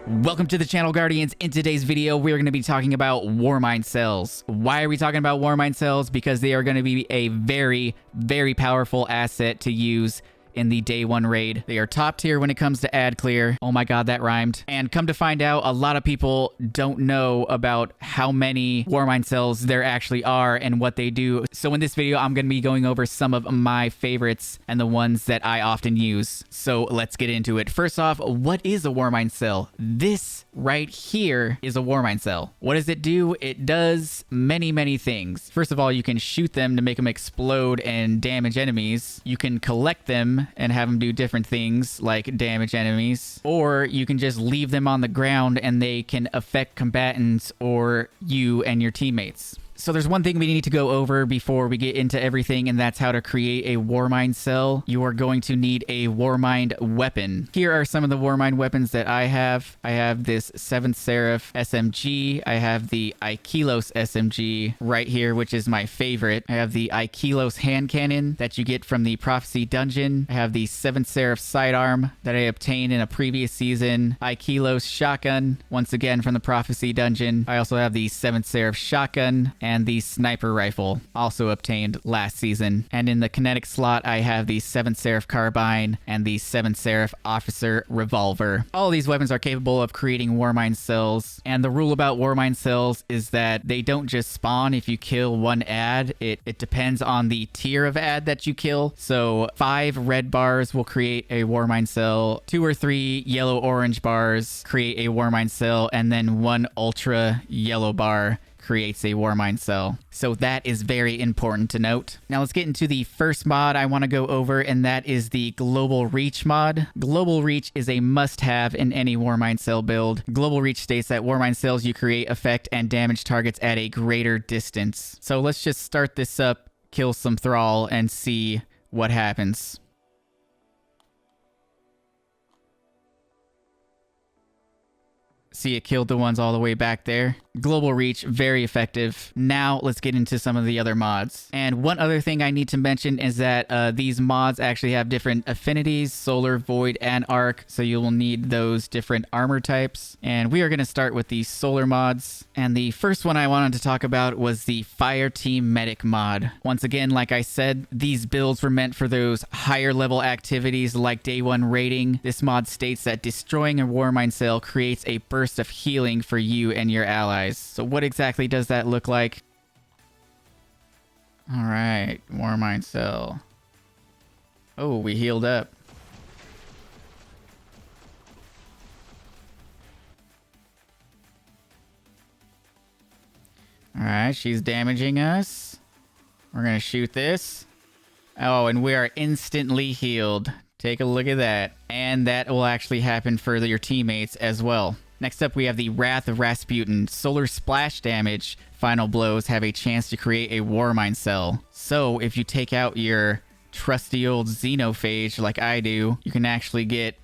Welcome to the channel, Guardians. In today's video, we're going to be talking about WARMIND cells. Why are we talking about WARMIND cells? Because they are going to be a very, very powerful asset to use in the day one raid. They are top tier when it comes to ad clear. Oh my god, that rhymed. And come to find out, a lot of people don't know about how many WARMIND cells there actually are and what they do. So in this video, I'm going to be going over some of my favorites and the ones that I often use. So let's get into it. First off, what is a WARMIND cell? This right here is a WARMIND cell. What does it do? It does many things. First of all, you can shoot them to make them explode and damage enemies. You can collect them and have them do different things like damage enemies, or you can just leave them on the ground and they can affect combatants or you and your teammates. So there's one thing we need to go over before we get into everything, and that's how to create a WARMIND cell. You are going to need a WARMIND weapon. Here are some of the WARMIND weapons that I have. I have this 7th SERAPH SMG. I have the Aikilos SMG right here, which is my favorite. I have the Aikilos hand cannon that you get from the Prophecy dungeon. I have the 7th SERAPH sidearm that I obtained in a previous season. Aikilos shotgun, once again from the Prophecy dungeon. I also have the 7th SERAPH shotgun and the sniper rifle, also obtained last season. And in the kinetic slot, I have the 7th SERAPH carbine and the 7th SERAPH officer revolver. All of these weapons are capable of creating WARMIND cells, and the rule about WARMIND cells is that they don't just spawn if you kill one ad. It depends on the tier of ad that you kill. So 5 red bars will create a WARMIND cell, 2 or 3 yellow-orange bars create a WARMIND cell, and then 1 ultra yellow bar creates a WARMIND cell. So that is very important to note. Now let's get into the first mod I want to go over, and that is the Global Reach mod. Global Reach is a must-have in any WARMIND cell build. Global Reach states that WARMIND cells you create affect and damage targets at a greater distance. So let's just start this up, kill some Thrall, and see what happens. See, it killed the ones all the way back there. Global Reach, very effective. Now let's get into some of the other mods. And one other thing I need to mention is that these mods actually have different affinities: Solar, Void, and Arc. So you will need those different armor types. And we are going to start with the Solar mods. And the first one I wanted to talk about was the Fire Team Medic mod. Once again, like I said, these builds were meant for those higher level activities like day one raiding. This mod states that destroying a WARMIND cell creates a burst of healing for you and your allies. So what exactly does that look like? All right, WARMIND cell. Oh, we healed up. All right, she's damaging us. We're gonna shoot this. Oh, and we are instantly healed. Take a look at that. And that will actually happen for your teammates as well. Next up, we have the Wrath of Rasputin. Solar splash damage final blows have a chance to create a WARMIND cell. So if you take out your trusty old Xenophage like I do, you can actually get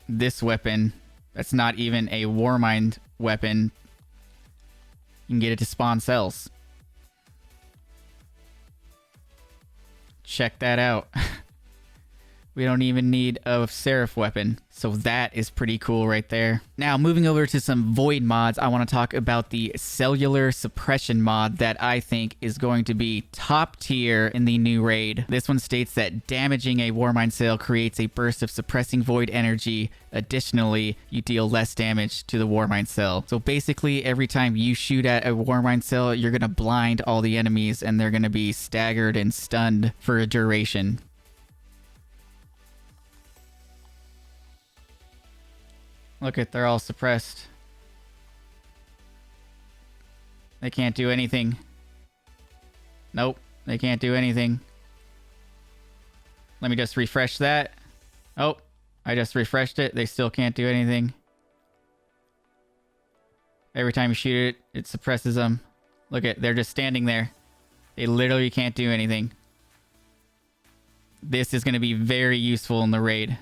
this weapon that's not even a WARMIND weapon. You can get it to spawn cells. Check that out. We don't even need a SERAPH weapon. So that is pretty cool right there. Now, moving over to some Void mods, I want to talk about the Cellular Suppression mod that I think is going to be top tier in the new raid. This one states that damaging a WARMIND cell creates a burst of suppressing Void energy. Additionally, you deal less damage to the WARMIND cell. So basically, every time you shoot at a WARMIND cell, you're going to blind all the enemies and they're going to be staggered and stunned for a duration. Look at, they're all suppressed. They can't do anything. Nope, they can't do anything. Let me just refresh that. Oh, I just refreshed it. They still can't do anything. Every time you shoot it, it suppresses them. Look at, they're just standing there. They literally can't do anything. This is going to be very useful in the raid.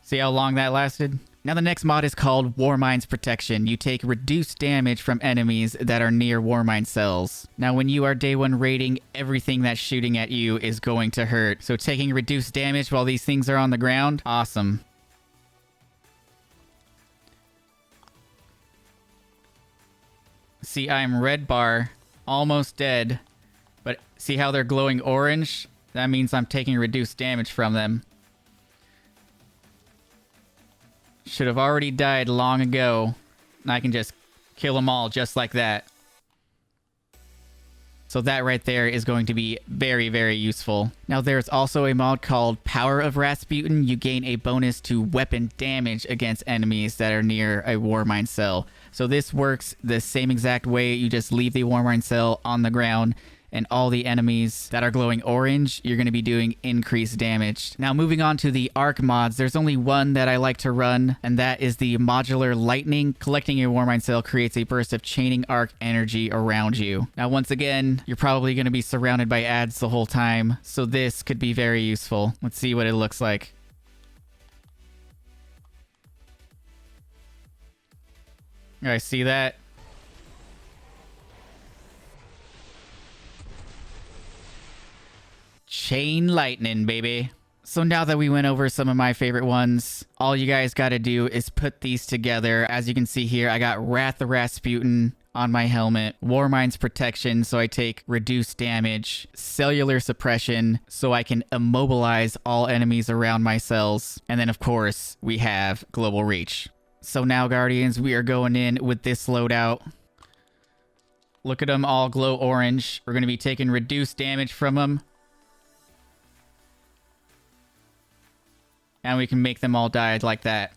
See how long that lasted? Now the next mod is called WARMIND's Protection. You take reduced damage from enemies that are near WARMIND cells. Now when you are day one raiding, everything that's shooting at you is going to hurt. So taking reduced damage while these things are on the ground, awesome. See, I'm red bar, almost dead. But see how they're glowing orange? That means I'm taking reduced damage from them. Should have already died long ago. And I can just kill them all just like that. So that right there is going to be very, very useful. Now there's also a mod called Power of Rasputin. You gain a bonus to weapon damage against enemies that are near a Warmind cell. So this works the same exact way. You just leave the Warmind cell on the ground, and all the enemies that are glowing orange, you're going to be doing increased damage. Now moving on to the arc mods, there's only one that I like to run, and that is the modular lightning. Collecting your Warmind cell creates a burst of chaining arc energy around you. Now once again, you're probably going to be surrounded by ads the whole time, so this could be very useful. Let's see what it looks like. You guys see that? Chain lightning, baby. So now that we went over some of my favorite ones, all you guys got to do is put these together. As you can see here, I got Wrath of Rasputin on my helmet, Warmind's protection, so I take reduced damage, cellular suppression, so I can immobilize all enemies around my cells, and then of course we have global reach. So now, Guardians, we are going in with this loadout. Look at them all glow orange. We're going to be taking reduced damage from them. And we can make them all die like that.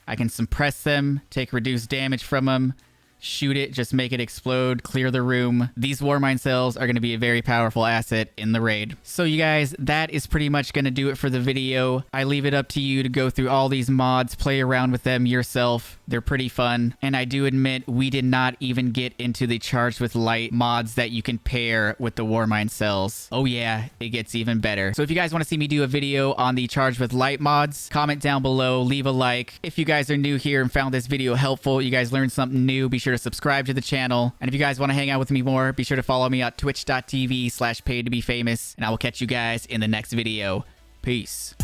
I can suppress them, take reduced damage from them, shoot it, just make it explode, clear the room. These Warmind cells are going to be a very powerful asset in the raid. So you guys, that is pretty much going to do it for the video. I leave it up to you to go through all these mods, play around with them yourself. They're pretty fun. And I do admit, we did not even get into the Charged with Light mods that you can pair with the Warmind cells. Oh yeah, it gets even better. So if you guys want to see me do a video on the Charged with Light mods, comment down below, leave a like. If you guys are new here and found this video helpful, you guys learned something new, be sure to subscribe to the channel. And if you guys want to hang out with me more, be sure to follow me at twitch.tv/paidtobefamous. And I will catch you guys in the next video. Peace.